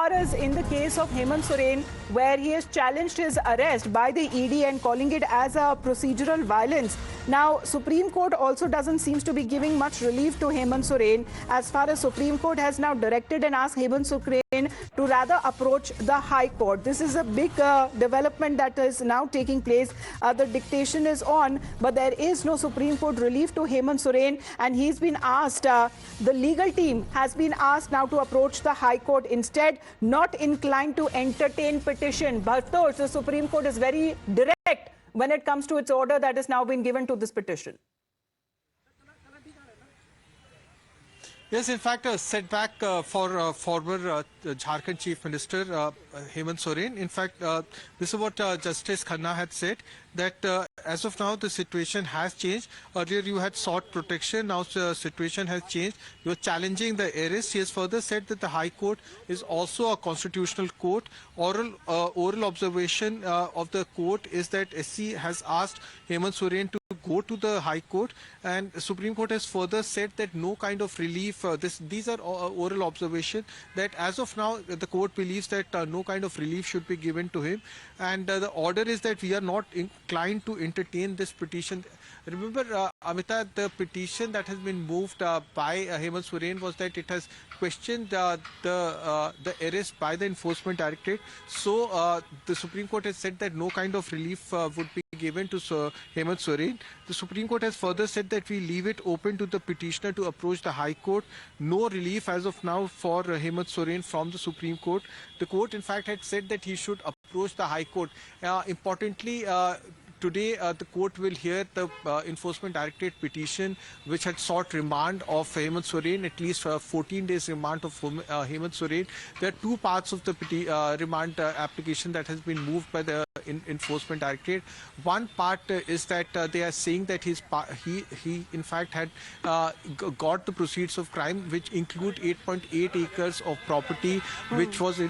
far as in the case of Hemant Soren, where he has challenged his arrest by the ED and calling it as a procedural violence. Now, Supreme Court also doesn't seem to be giving much relief to Hemant Soren, as far as Supreme Court has now directed and asked Hemant Soren to rather approach the High Court. This is a big development that is now taking place. The dictation is on, but there is no Supreme Court relief to Hemant Soren, and he's been asked, the legal team has been asked now to approach the High Court instead, not inclined to entertain petition. But the Supreme Court is very direct when it comes to its order that has now been given to this petition. Yes, in fact, a setback for former Jharkhand Chief Minister Hemant Soren. In fact, this is what Justice Khanna had said, that as of now the situation has changed. Earlier you had sought protection, now the situation has changed. You are challenging the arrest. He has further said that the High Court is also a constitutional court. Oral observation of the court is that SC has asked Hemant Soren to go to the High Court, and the Supreme Court has further said that no kind of relief, these are oral observation, that as of now the court believes that no kind of relief should be given to him, and the order is that we are not inclined to entertain this petition. Remember, Amita, the petition that has been moved by Hemant Soren was that it has questioned the arrest by the Enforcement Directorate. So the Supreme Court has said that no kind of relief would be given to Hemant Soren. The Supreme Court has further said that we leave it open to the petitioner to approach the High Court. No relief as of now for Hemant Soren from the Supreme Court. The court, in fact, had said that he should approach the High Court. Importantly, today, the court will hear the Enforcement Directorate petition which had sought remand of Hemant Soren, at least 14 days remand of Hemant Soren. There are two parts of the remand application that has been moved by the Enforcement Directorate. One part is that they are saying that he in fact had got the proceeds of crime, which include 8.8 acres of property, which was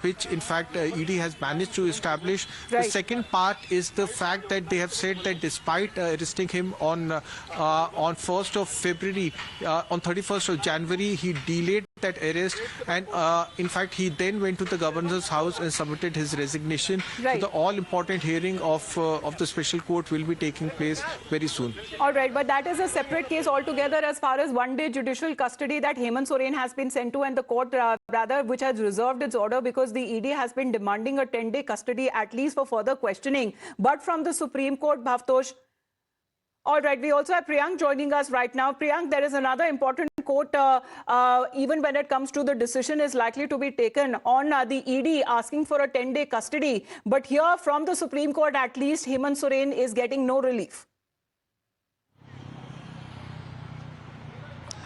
which in fact ED has managed to establish. Right. The second part is the fact that they have said that despite arresting him on 1st of February, on 31st of January, he delayed that arrest, and in fact he then went to the governor's house and submitted his resignation. Right. So the all-important hearing of the special court will be taking place very soon. All right, but that is a separate case altogether as far as one-day judicial custody that Hemant Soren has been sent to, and the court rather which has reserved its order because the ED has been demanding a 10-day custody at least for further questioning. But from the Supreme Court, Bhavtosh. All right, we also have Priyank joining us right now. Priyank, there is another important court, even when it comes to the decision is likely to be taken on the ED asking for a 10-day custody. But here from the Supreme Court, at least Hemant Soren is getting no relief.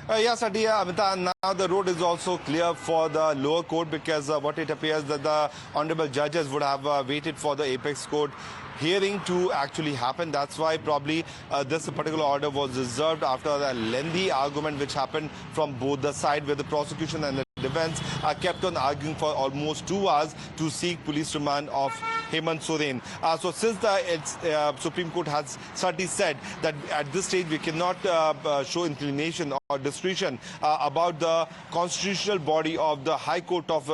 Yes, Adia, Amita, now the road is also clear for the lower court, because what it appears that the honorable judges would have waited for the apex court hearing to actually happen. That's why probably this particular order was reserved after the lengthy argument which happened from both the side, where the prosecution and the defense kept on arguing for almost 2 hours to seek police remand of Hemant Soren. So since the Supreme Court has certainly said that at this stage we cannot show inclination or discretion about the constitutional body of the High Court of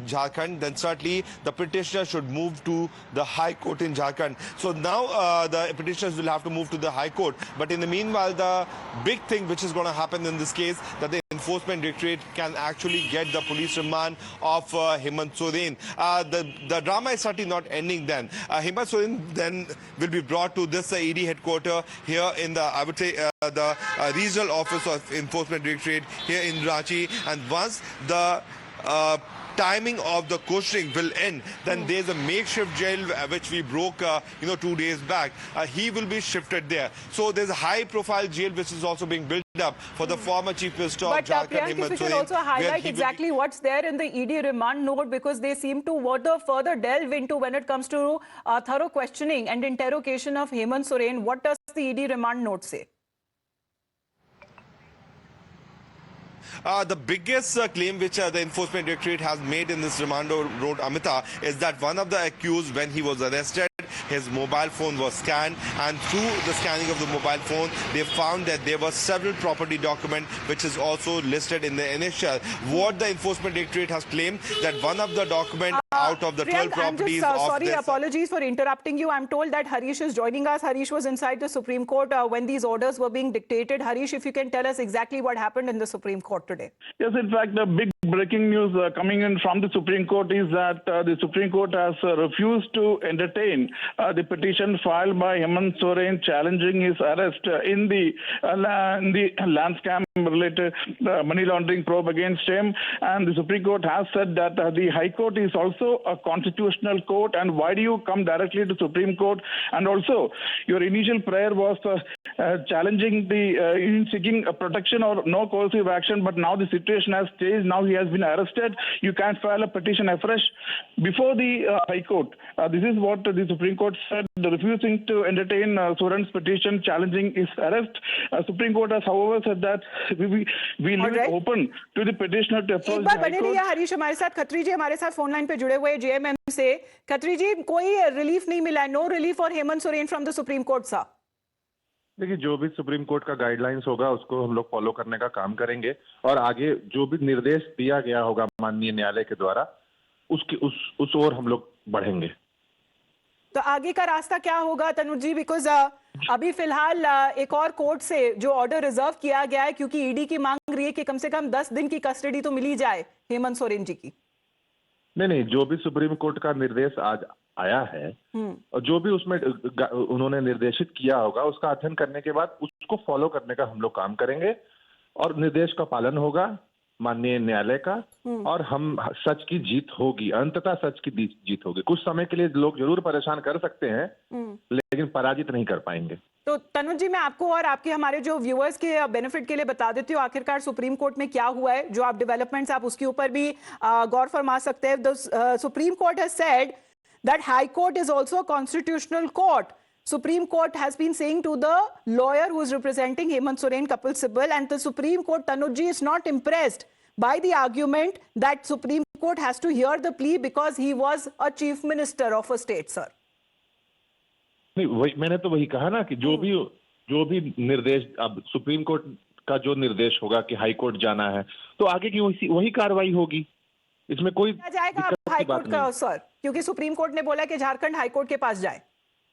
Jharkhand, then certainly the petitioner should move to the High Court in Jharkhand. So now the petitioners will have to move to the High Court. But in the meanwhile, the big thing which is going to happen in this case, that the Enforcement Directorate can actually get the police remand of Hemant Soren. The drama is certainly not ending then. Hemant Soren then will be brought to this ED headquarters here in the, I would say, the regional office of Enforcement Directorate here in Ranchi. And once the timing of the questioning will end, then there's a makeshift jail which we broke 2 days back. He will be shifted there. So there's a high-profile jail which is also being built up for the former Chief Minister of Jharkhand, Priyank, if you can also highlight exactly what's there in the ED remand note, because they seem to further delve into when it comes to thorough questioning and interrogation of Hemant Soren. What does the ED remand note say? The biggest claim which the Enforcement Directorate has made in this remand road, Amita, is that one of the accused, when he was arrested, his mobile phone was scanned, and through the scanning of the mobile phone, they found that there were several property documents which is also listed in the initial. What the Enforcement Directorate has claimed that one of the documents out of the 12 properties sorry, apologies for interrupting you. I'm told that Harish is joining us. Harish was inside the Supreme Court when these orders were being dictated. Harish, if you can tell us exactly what happened in the Supreme Court today. Yes, in fact, the big breaking news coming in from the Supreme Court is that the Supreme Court has refused to entertain the petition filed by Hemant Soren challenging his arrest in the land scam related money laundering probe against him. And the Supreme Court has said that the High Court is also a constitutional court, and why do you come directly to Supreme Court? And also, your initial prayer was challenging the seeking protection or no coercive action, but now the situation has changed. Now he has been arrested. You can't file a petition afresh before the High Court. This is what the Supreme Court said, refusing to entertain Soren's petition challenging his arrest. Supreme Court has, however, said that we leave it open to the petitioner to approach the High Court. Harish हमारे साथ, खत्री जी हमारे साथ phone line पे जुड़े हुए JMM से. खत्री जी, कोई relief नहीं मिला, no relief for Hemant Soren from the Supreme Court सा. देखिए, जो भी सुप्रीम कोर्ट का गाइडलाइंस होगा उसको हम लोग फॉलो करने का काम करेंगे, और आगे जो भी निर्देश दिया गया होगा माननीय न्यायालय के द्वारा उस ओर हम लोग बढ़ेंगे. तो आगे का रास्ता क्या होगा तनुज जी? बिकॉज अभी फिलहाल एक और कोर्ट से जो ऑर्डर रिजर्व किया गया है, क्योंकि ईडी की मांग रही है कि कम से कम 10 दिन की कस्टडी तो मिली जाए हेमंत सोरेन जी की. नहीं, जो भी सुप्रीम कोर्ट का निर्देश आज आया है और जो भी उसमें उन्होंने निर्देशित किया होगा उसका अध्ययन करने के बाद उसको फॉलो करने का हम लोग काम करेंगे, और निर्देश का पालन होगा माननीय न्यायालय का, और हम सच की जीत होगी, अंततः सच की जीत होगी. कुछ समय के लिए लोग जरूर परेशान कर सकते हैं, लेकिन पराजित नहीं कर पाएंगे. तो तनुज जी, मैं आपको और आपके हमारे जो व्यूअर्स के बेनिफिट के लिए बता देती हूँ आखिरकार सुप्रीम कोर्ट में क्या हुआ है. जो आप डेवलपमेंट्स आप उसके ऊपर भी गौर फरमा सकते हैं. The Supreme court has said that High Court is also a constitutional court. Supreme Court has been saying to the lawyer who is representing Hemant Soren, Kapil Sibal, and the Supreme Court, Tanuji, is not impressed by the argument that Supreme Court has to hear the plea because he was a chief minister of a state, sir. नहीं, मैंने तो वही कहा ना कि जो भी निर्देश अब सुप्रीम कोर्ट का जो निर्देश होगा कि हाई कोर्ट जाना है, तो आगे की वही कार्रवाई होगी. इसमें कोई जाएगा हाई कोर्ट का सर, क्योंकि सुप्रीम कोर्ट ने बोला कि झारखंड हाई कोर्ट के पास जाए.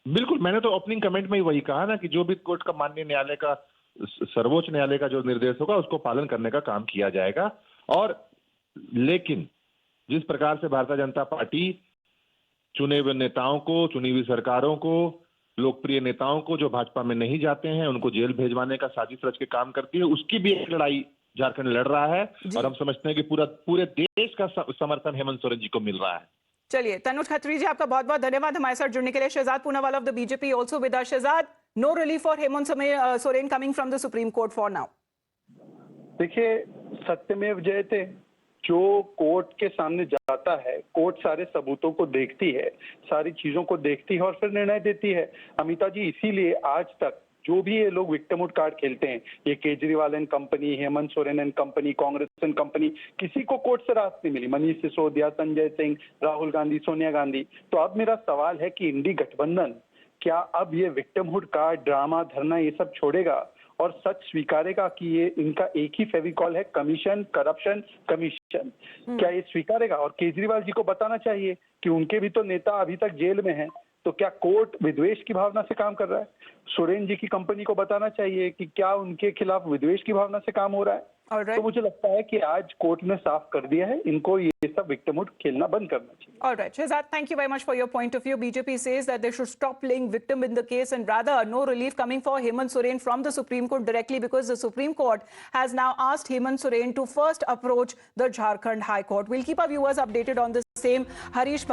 बिल्कुल, मैंने तो ओपनिंग कमेंट में ही वही कहा ना कि जो भी कोर्ट का माननीय न्यायालय का सर्वोच्च न्यायालय का जो निर्देश होगा उसको पालन करने का काम किया जाएगा. और लेकिन जिस प्रकार से भारतीय जनता पार्टी चुने हुए नेताओं को, चुनी हुई सरकारों को, लोकप्रिय नेताओं को जो भाजपा में नहीं जाते हैं उनको जेल भेजवाने का साजिश रच के काम करती है, उसकी भी एक लड़ाई झारखंड लड़ रहा है, और हम समझते हैं कि पूरे देश का समर्थन हेमंत सोरेन जी को मिल रहा है. चलिए, तनुज खत्री जी, आपका बहुत बहुत धन्यवाद हमारे साथ जुड़ने के लिए. Shehzad Poonawalla of the BJP also with us. Shehzad, no relief for Hemant Soren coming from the Supreme Court for now. देखिए, सत्यमेव जयते. जो कोर्ट के सामने जाता है, कोर्ट सारे सबूतों को देखती है, सारी चीजों को देखती है और फिर निर्णय देती है. अमिता जी, इसीलिए आज तक जो भी ये लोग विक्टिमहुड कार्ड खेलते हैं, ये Kejriwal and company, Hemant Soren and company, Congress and company, किसी को कोर्ट से राहत नहीं मिली. मनीष सिसोदिया, संजय सिंह, राहुल गांधी, सोनिया गांधी. तो अब मेरा सवाल है कि इंडी गठबंधन क्या अब ये विक्टिमहुड कार्ड, ड्रामा, धरना, ये सब छोड़ेगा और सच स्वीकारेगा कि ये इनका एक ही फेविकॉल है, कमीशन, करप्शन, कमीशन? क्या ये स्वीकारेगा? और केजरीवाल जी को बताना चाहिए कि उनके भी तो नेता अभी तक जेल में हैं. तो क्या कोर्ट विद्वेष की भावना से काम कर रहा है? सोरेन जी की कंपनी को बताना चाहिए कि क्या उनके खिलाफ विद्वेष की भावना से काम हो रहा है. तो मुझे लगता है कि आज कोर्ट ने साफ कर दिया है, इनको ये सब विक्टिमहुड खेलना बंद करना चाहिए. All right, Shehzad, thank you very much for your point of view. BJP says that they should stop playing victim in the case and rather no relief coming for Hemant Soren from the Supreme Court directly, because the Supreme Court has now asked Hemant Soren to first approach the Jharkhand High Court. We'll keep our viewers updated on the same. Harish